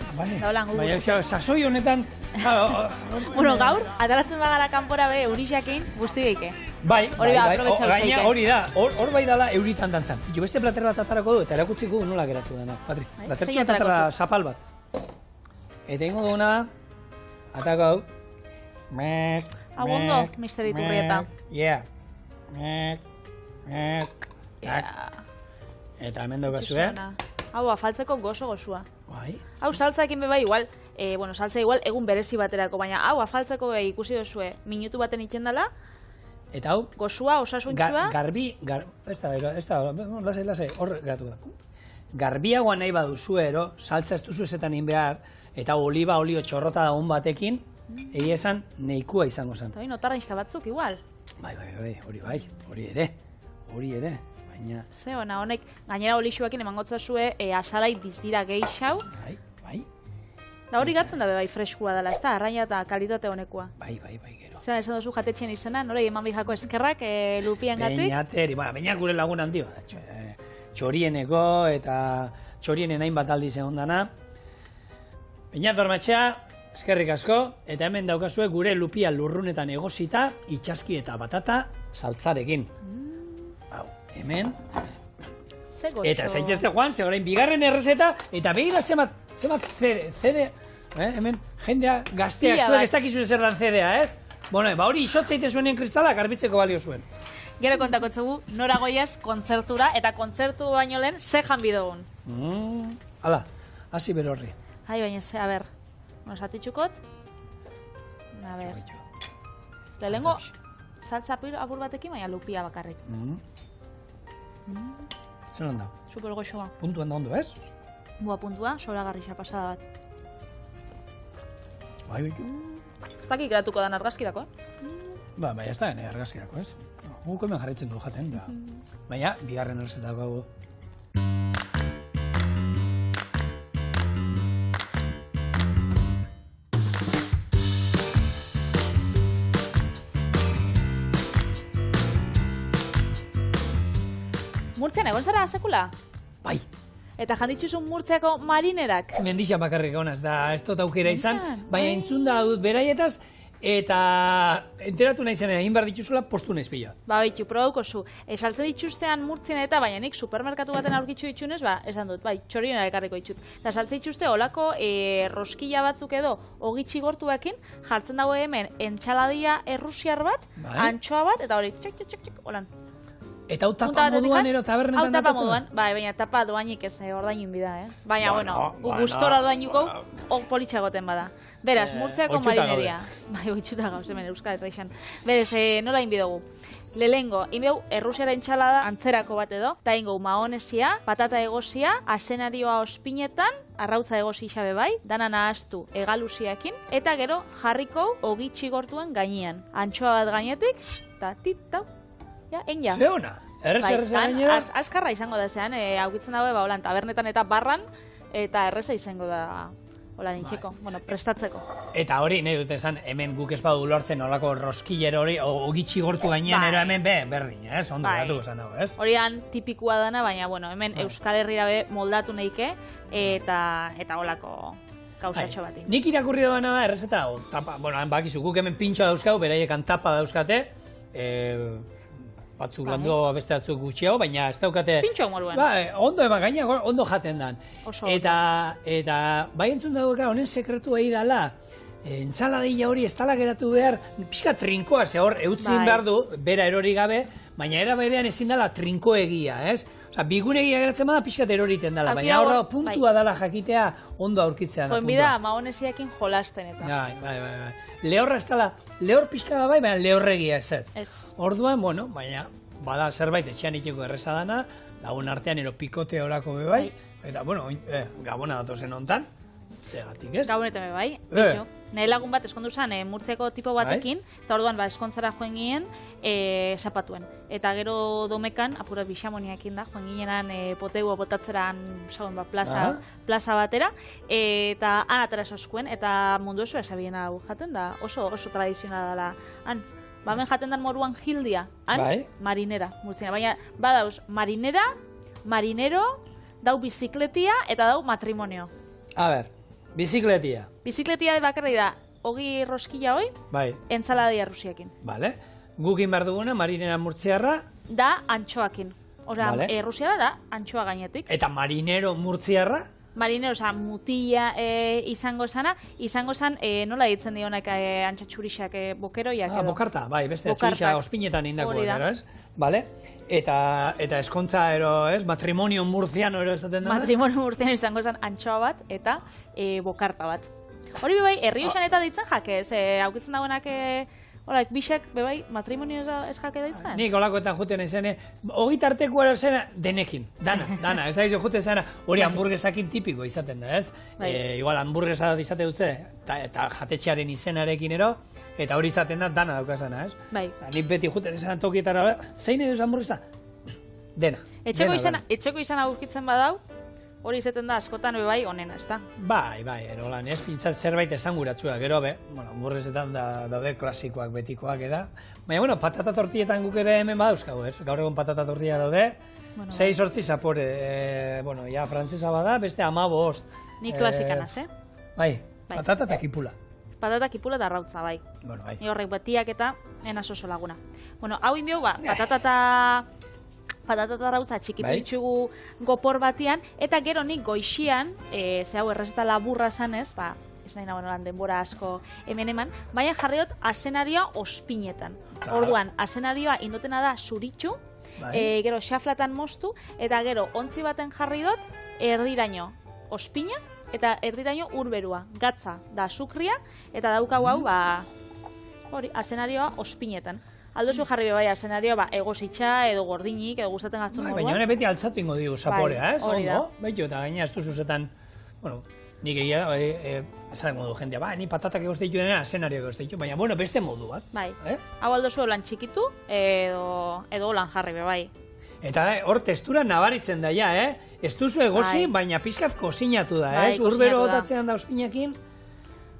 holan gugu. Baina, sasoi honetan... Gaur, ataratzen bagara kanpora be, eurixakin guzti geike. Bai, hori da, hor bai dala Euritan dantzan. Jo beste plater bat atarako du, eta erakutziko nola geratu dena, Patri. Platertxo bat atara zapal bat. Eta ingo duguna, atako hau. Agundo, Mr. Iturrieta. Eta hemen daukazue. Hau, afaltzeko gozo-gozua. Bai. Hau, saltzaekin beba igual, saltza igual egun berezi baterako, baina hau, afaltzeko be ikusi dozue, minutu baten itzen dela, eta hau, gozua, osasuntxua. Lasai, hor geratu da. Garbiagoa nahi baduzu ero, saltza ez duzu ezetan behar, eta oliba, olio txorrota daun batekin, egia esan, nahikoa izango zen. Eta hori notarrainxka batzuk, igual. Bai, hori ere. baina... Ze, honek, gainera olixuekin emangotza zue asalai dizdira gehiago. Bai. Da hori gartzen da bai freskua dela, ez da, arraina eta kalitate honekoa. Bai, gero. Zer, esan duzu jatetxen izena, nore eman bijako eskerrak lupien gatik? Beñateri, baina gure lagun handi bat. Txorieneko eta txorienen hainbat aldi zehondana. Beñat Ormatxea, eskerrik asko, eta hemen daukazue gure lupia lurrunetan egosita, itxaski eta batata saltzarekin. Hau, hemen. Eta zaitxeste joan, ze orain bigarren errezeta, eta begira zemat CD, hemen jendea gazteak zuek ez dakizue zer dan CD-a, ez? Bueno, hori isotzeite zuenen kristalak garbitzeko balio zuen. Gero kontako txegu, nora goiaz kontzertura, eta kontzertu baino lehen ze janbi dugun. Hala, hasi berorri. Ai, baina ze, a ber, satitxukot. A ber. Lehengo, saltza apur batekin, baina lupia bakarrik. Zer onda? Super goxoa. Puntuan da ondo, ez? Bua puntua, soragarrixa pasada bat. Bai, bitu. Ez dakik geratuko dan argazkirako, Baina ez da, argazkirako, ez? Guk hemen jarraitzen du jaten, baina bigarren errezeta dago. Murtzian egon zara sekula? Bai. Eta janditxuzun Murtziako marinerak? Mendixan bakarrik honaz, da ez dut aukera izan, baina entzun da dut beraietaz, eta enteratu nahi zenean, egin behar dituzula, postu nahiz pila. Ba, bitu, probauko zu. Saltzen dituztean Murtzien eta, baina nik supermerkatu baten aurkitzu ditxunez, ba, esan dut, bai, txoriona ekarriko ditut. Eta saltzen dituzte, olako roskila batzuk edo, ogitxi gortuekin, jartzen dago hemen, entxaladia errusiar bat, antxoa bat, eta hori, txak, holan. Eta hau tapa moduan ero tabernetan datatzen? Hau tapa moduan, bai, baina tapa doainik ez ordainun bida, Baina, bueno, gustora ordainuko, politxagoten bada. Beraz, Murtziako marineria. Bai, oitxuta gauz, hemen Euskal Herrixan. Berez, nola inbidugu? Lehengo, inbeu, errusiara entxalada antzerako bat edo, eta ingo maonesia, patata egosia, asenarioa ospinetan, arrautza egosi xabe bai, dana nahaztu egalusiakin, eta gero jarriko ogitxi gortuen gainean. Antxoa bat gainetik, eta titau. Enya. Ze hona? Erreza gainera? Azkarra izango da zean, aukitzen dago, holan, tabernetan eta barran, eta erreza izango da, holan intxeko, bueno, prestatzeko. Eta hori, nahi dut esan, hemen guk ez badu lortzen olako roskiller hori, ogitxi gortu gainean, ero hemen berdin, ez? Ondo gatuko esan dago, ez? Horian tipikua dana, baina, bueno, hemen Euskal Herrira be moldatu nahike, eta holako gauzatxo bati. Nik irakurri doana da, errezeta, bueno, bakizu, guk hemen pintxoa dauzkau, beraiekan tapa dauzkate, batzuk landu beste batzuk gutxiago, baina ez daukate... Pintxo moruen. Ondo eman gaina, ondo jaten dan. Eta bai entzun dagoeka, honen sekretu egi dala, entzaladilla hori ez dala geratu behar, pixka trinkoa, ze hor, eutzin behar du, bera erori gabe, baina era berean ezin dala trinko egia, ez? Osa, bigun egia geratzen bada pixka eroriten dala, baina horra puntua dala jakitea ondo aurkitzea da. Joenbida, maonesiakin jolasten eta. Bai. Lehorra ez dala, lehor pixka da bai, baina lehorregia ez ez. Orduan, bueno, baina, bada zerbait etxean itxeko erreza dana, lagun artean ero pikote horako bebai, eta, bueno, Gabona datozen hontan, zegatik ez? Gabonetan bebai, bitxo. Nahi lagun bat eskondu zen Murtziako tipo batekin, eta orduan eskontzara joen ginen zapatuen. Eta gero domekan, apura bixamoniakin da, joen ginenan potegua botatzeran plaza batera, eta han atara soskuen, eta mundu oso esabien hau jaten da, oso tradizionala dela. Han, bamen jaten dan moruan hildia, han, marinera, Murtzina. Baina, badauz, marinera, marinero, dau bizikletia, eta dau matrimonio. A ber, bizikletia. Bizikletia bakarri da, ogi roskila hoi, entzaladia rusiakin. Vale. Gukin behar duguna, marinera murtziarra. Da, antxoakin. Ora, rusiara da, antxoa gainetik. Eta marinero murtziarra? Marinero, oza, mutila izango zan, nola ditzen dionak antxatxurixak, bokeroiak edo. Bokarta, bai, beste atxurixa ospinetan indako ero, ez? Vale. Eta eskontza ero, ez? Matrimonio murciano ero esaten dena? Matrimonio murciano izango zan antxoa bat eta bokarta bat. Hori bebai, herrioxan eta ditzen jake, ez? Aukitzen dagoenak, horak, bisek, bebai, matrimonio ez jake ditzen? Nik olakoetan juten izan, ogitarteko ero zena denekin, dana, ez da izo juten zena, hori hamburguesakin tipiko izaten da, ez? Igual, hamburguesa izate dutze, eta jatetxearen izenarekin ero, eta hori izaten da, dana daukazana, ez? Bai. Nik beti juten izan tokietara, zein edo hamburguesa? dena. Etxeko izana aurkitzen badau, hori izaten da askotan bai onena, ezta? Bai, erolan, ez pintzat zerbait esanguratsua, gero hamburguesetan daude klasikoak, betikoak eda. Baina, bueno, patata tortilletan guk ere hemen badauzkagu, ez? Gaur egun patata tortilla daude, 6-8 zapore, ja, frantzesa bada, beste 15. Ni klasikanaz, Bai, patata eta kipula. Patata, kipula eta arrautza, bai. Bueno, bai. Ni horrek betiak eta enaz oso laguna. Bueno, hau inbiau, patata eta arrautza txikitu ditxugu gopor batian, eta gero nik goixian, ze hau errezeta laburra zanez, ez nahi nagoen denbora asko hemen eman, baina jarri dut azenarioa ospinetan. Orduan, azenarioa indotena da zuritxu, gero xaflatan moztu, eta gero ontzi baten jarri dut erdiraino ospina, eta erdiraino urberua, gatza da sukria, eta daukau hau, hori, azenarioa ospinetan. Aldozu jarri bai azenarioa, egositxa, edo gordinik, edo gustatzen gatzun moduan. Baina hone beti altzatu ingo digu zaporea, ez? Hori da. Baitu, eta gaina ez duzuzetan, nik egia, esan modu jendia, ni patatak egoste ditu dena, azenarioa egoste ditu, baina, beste modu bat. Bai, hau aldozu holan txikitu, edo holan jarri bai. Eta hor testura nabaritzen da, ez duzu egosi, baina pixkat kozinatu da, ez? Urbero botatzean da ospinakin,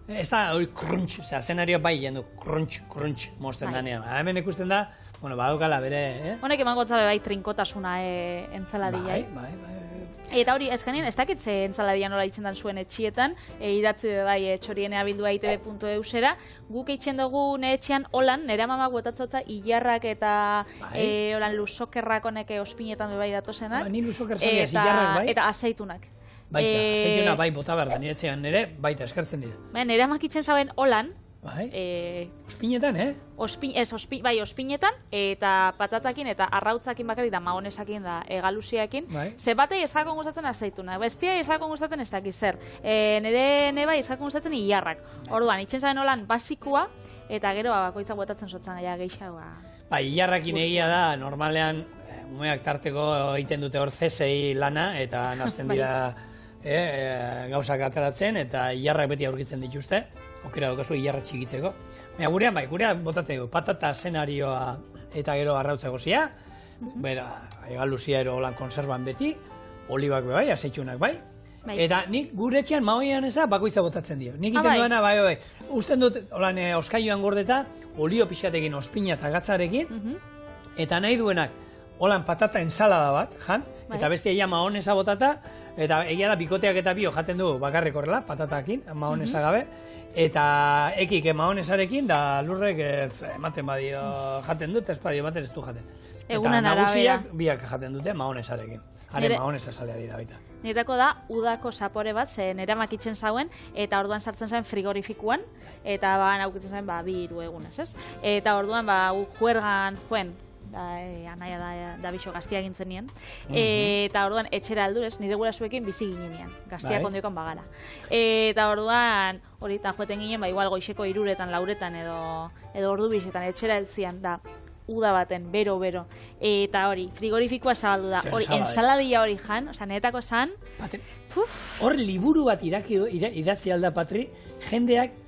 ez da hori krunch, azenarioa bai jendu, krunch mozten danean. Hemen ikusten da, badaukala bere, Honek emango zabe bai trinkotasuna entzaladia. Bai. Eta hori, eskanien, ez dakitze entzaladia nola itzen dan zuen etxietan, idatzi bai txorienea bildua itb.eusera, guk eitzen dugu etxean holan, nera mamak botatzotza hilarrak eta holan lusokerrak honek ospinetan bai datozenak. Ni lusoker zariaz hilarrak bai? Eta azeitunak. Baita, azeituna bai bota behar da, nire etxean nire, baita eskertzen dira. Nera mamak itzen zaben holan, ospinetan, Bai, ospinetan, eta patatakin, eta arrautzakin bakarrik da, maonesakin da, galuziakin. Ze batei esakon gustatzen azeituna, bestia esakon gustatzen ez dakiz zer. Nire bai esakon gustatzen hilarrak. Orduan, itxen zaben holan basikoa, eta gero bakoitzak botatzen sotzan gaia geixagoa. Bai, hilarrakin egia da, normalean, umeak tarteko egiten dute hor zesei lana, eta nazten dira gauzak ateratzen, eta hilarrak beti aurkitzen dituzte. Okera daukazu hilarra txikitzeko. Baina gurean botate dugu, patata azenarioa eta gero arrautza gozia, egaluzia ero holan konserban beti, olibak bai, azeitunak bai, eta nik gure etxean maoian eza bakoitza botatzen dio. Nik iten duena bai, usten dut holan oskaioan gordeta, olio pixatekin, ospina eta gatzarekin, eta nahi duenak holan patata ensalada bat, jan, eta beste egia maonesa botata, eta egia da bikoteak eta bio jaten du bakarrik horrela, patatakin, maonesa gabe, eta ekik maonesarekin, da lurrek ematen badio jaten dut, ez badio ematen ez du jaten. Eta nagusiak biak jaten dute maonesarekin. Haren maonesa salea dira baita. Niretako da, udako zapore bat, zen eramakitzen zauen, eta orduan sartzen zauen frigorifikuan, eta naukitzen zauen 2-3 egunez, ez? Eta orduan, juergan, anaia da bixo gaztia gintzen nien, eta orduan etxera aldurez, nire gurasuekin bizi ginean, gaztiak ondiokan bagara. Eta orduan, hori eta joeten ginen, igual goixeko 3-etan, 4-etan edo ordu bixetan, etxera heltzian da, uda baten, bero. Eta hori, frigorifikoa zabaldu da, hori, ensaladia hori jan, niretako zan. Hor liburu bat idatzi alda, Patri, jendeak,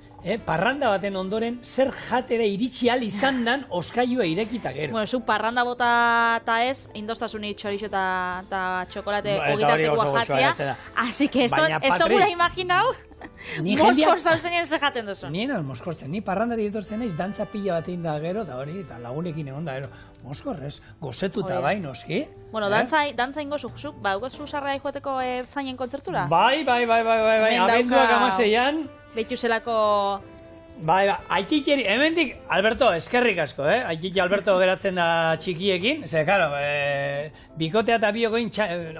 parranda baten ondoren zer jatera iritsi al izan dan oskailua irekita gero. Bueno, zu parranda bota eta ez, indostasunik txorixo eta txokolate ogitartekoa jatia. Así que esto gura imaginau, moskor zauzenean ze jaten duzu. Nien moskortzen, ni parranda ditortzen naiz, dantza pila batein da gero, eta hori, eta lagunekin egon da gero. Moskor, ez, gozetuta bai, noski. Bueno, dantza ingo zuk, ugozu sarrai joateko ertzainen kontzertura? Bai, abenduak 16an. Behitu zelako... Bai, Aikikeri, hemendik, Alberto, eskerrik asko, Aikiki Alberto geratzen da txikiekin, ze, karo, bikotea eta biokoin,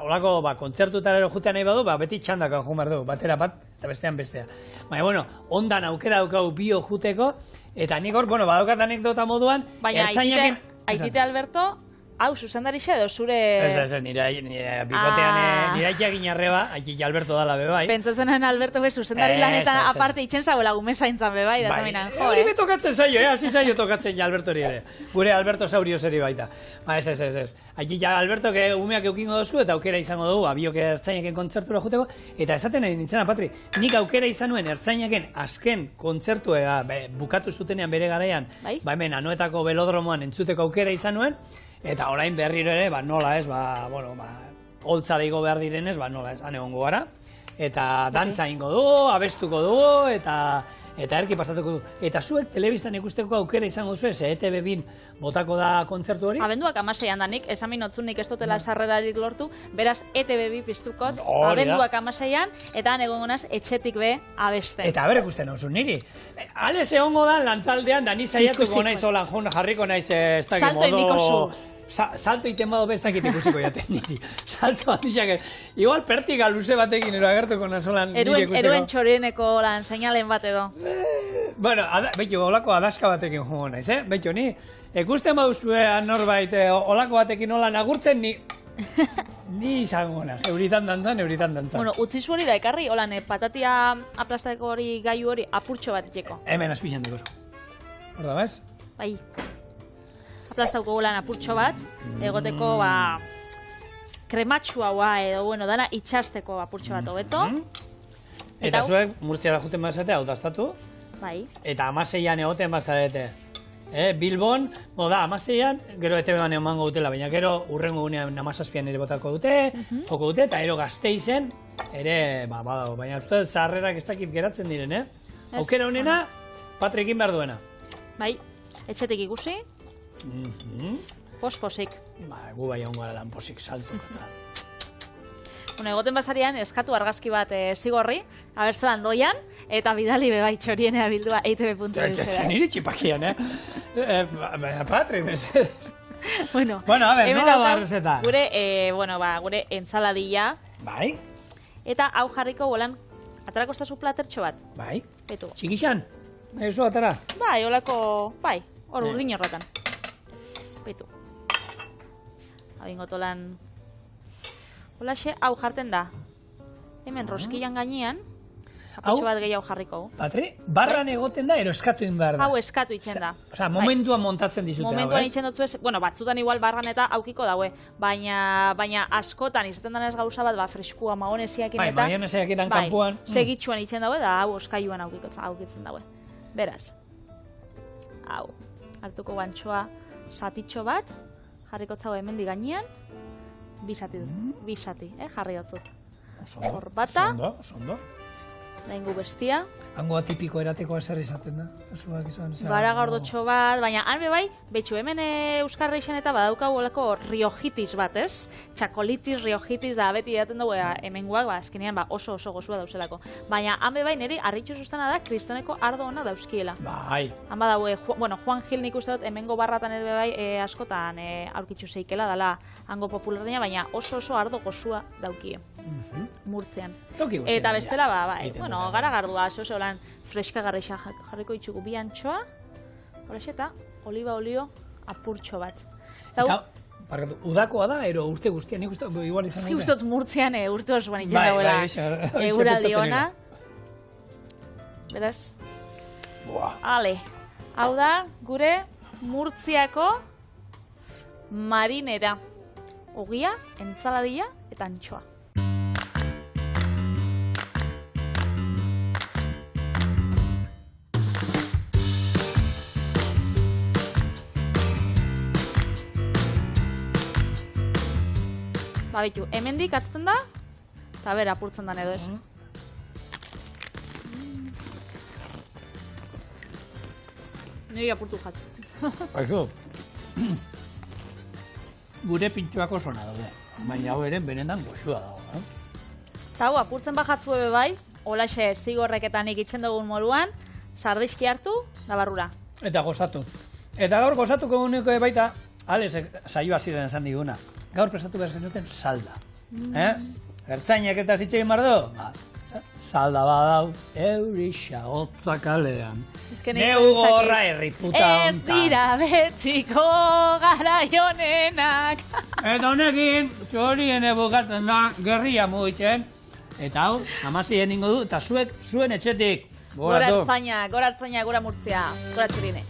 olako, kontzertutara jutean nahi badu, beti txandako jumar du, batera bat, eta bestean bestea. Baina, bueno, ondan aukera daukau bio juteko, eta nik hor, badaukat anekdota moduan, ertzainakin... Baina, Aikite Alberto... Hau, zuzendarixe edo zure... Ez, nire bikotean nire aitea ginarreba, Aikiki Alberto dala bebai. Pentsatzen Alberto be zuzendari lanetan aparte itxen zagoela gumezaintzan bebai, da zaminan, jo, Hori me tokatzen zaio, hasi zaio tokatzen Alberto hori ere. Gure Alberto Saurio zeri baita. Ez. Aikiki Alberto umeak eukingo dozku eta aukera izango dugu, biok ertzainaken kontzertura juteko, eta esaten nahi nintzena, Patri, nik aukera izan nuen ertzainaken azken kontzertua bukatu zutenean bere garaian, hemen Anoetako belodromoan entzuteko aukera izan nuen, Eta orain berriro ere, nola ez, holtzara igo behar direnez, nola ez, han egongo gara. Eta dantza ingo dugu, abestuko dugu, eta erki pasatuko du. Eta zuek telebistan ikusteko aukera izango zuen, ETV bin botako da kontzertu hori? Abenduak 16an danik, esamin otzunik ez dutela sarrerarik lortu, beraz ETV bi piztukot, abenduak 16an, eta han egongonaz etxetik be abesten. Eta bere ikusten hauzu niri. Alez egongo da lantaldean, da ni saiatuko naiz holan jarriko naiz ez dakit modo... Salto indiko zu. Salto iten bado bestakit ikusiko jaten niri. Salto handixak, igual pertika luze batekin ero agertuko nazolan niri ikusiko. Eruen txorieneko lan seinalen bat edo. Bueno, betxo, olako adaska batekin jongo naiz, Betxo, ni ikusten baduzue norbait olako batekin holan agurtzen, ni izango naz, euritan dantzan. Bueno, utzi zu hori da ekarri, holan patatia aplastako hori gaiu hori apurtxo bat itxeko. Hemen azpixan dugu. Horda, bez? Bai. Aplastauko golan apurtxo bat, egoteko, krematxua edo, dana itxasteko apurtxo bat hobeto. Eta zuek Murtziara juten bazate, hau daztatu. Bai. Eta 16an egoten bazarete. Bilbon, da, 16an, gero ETV-an emango dutela, baina gero urrengo gunean 17an ere botako dute, joko dute, eta ero Gasteizen, ere, badago, baina uste zaharrerak ez dakit geratzen diren, Aukera honena, Patrekin behar duena. Bai, etxetik ikusi. Posik. Gu bai hongo gara lan posik salto. Egoten bazarian, eskatu argazki bat zigorri, abertzelan doian, eta bidali bebai txorienea bildua eitb.eus. Niri txipakian, Patri, mesedez. Bueno, a ver, nola da receta? Gure entzaladilla. Bai. Eta hau jarriko bolan, atarako estazu platertxo bat. Bai. Betu. Txikixan? Ezo atara? Bai, hor urdin horretan. Betu. Hau ingotolan... Holaxe, hau jarten da. Hemen roskillan gainean, apurtxo bat gehiago jarriko. Patri, barran egoten da, ero eskatu in behar da. Hau eskatu itxen da. Osa, momentuan montatzen dizute. Momentuan itxen dutzu ez, batzutan igual barran eta aukiko daue. Baina askotan izaten denez gauza bat, freskua maionesiakin eta... Bai, maionesiakin kanpuan. Segitxuan itxen daue, da hau oskailuan aukitzen daue. Beraz. Hau. Hartuko gantxoa satitxo bat, jarriko zau hemendi gainean, bisati, jarri hotzut. Hor bata. Osondo. Daingu bestia. Hango atipiko erateko ezer izaten da. Baragardotxo bat, baina han bai, betxu hemen Euskarra izan eta badaukagu olako riojitis bat, ez? Txakolitis, riojitis, da beti edaten dugu hemengoak, azkenean oso gozua dauzelako. Baina han bai niri harritxo sustana da kristoneko ardo ona dauzkiela. Bai. Han badaue, Juan Gil nik uste dut hemengo barratan edo bai askotan aurkitzu zeikela dala hango popularnia, baina oso ardo gozua daukie. Murtzean. Eta bestela garagardua, lan freskagarri jarriko itxugu bi antxoa, horaxe eta oliba olio apurtxo bat. Udakoa da, ero urte guztian, nik uste igual izan nahi? Nik uste dut Murtzean urte osoan itxen dagoela euraldi ona. Beraz? Ale, hau da gure Murtziako marinera. Ogia, entzaladilla eta antxoa. Babitu, hemendik hartzen da, eta bera apurtzen dan edo ez. Niri apurtu jatu. Baixo, gure pintxoako zona daude, baina hau eren benetan goxua dago. Eta hau, apurtzen bajatzu ebe bai, holaxe zigorreketan ikitzen dugun moruan, sardizki hartu, da barrura. Eta gozatu. Eta gaur gozatuko uniko baita, Alex saioa ziren esan diguna. Gaur prestatu behar zenuten salda. Ertzainak eta zitxegin bardo? Salda badau, eurixa hotza kalean. Neu gorra erriputa hontan. Ez dira betiko garaionenak. Eta honekin, txorien bukatzen da, gerria mugitzen. Eta hau, amasien ingo du, eta zuek, zuen etxetik. Gora ertzainak, gora Murtzia, gora txorine.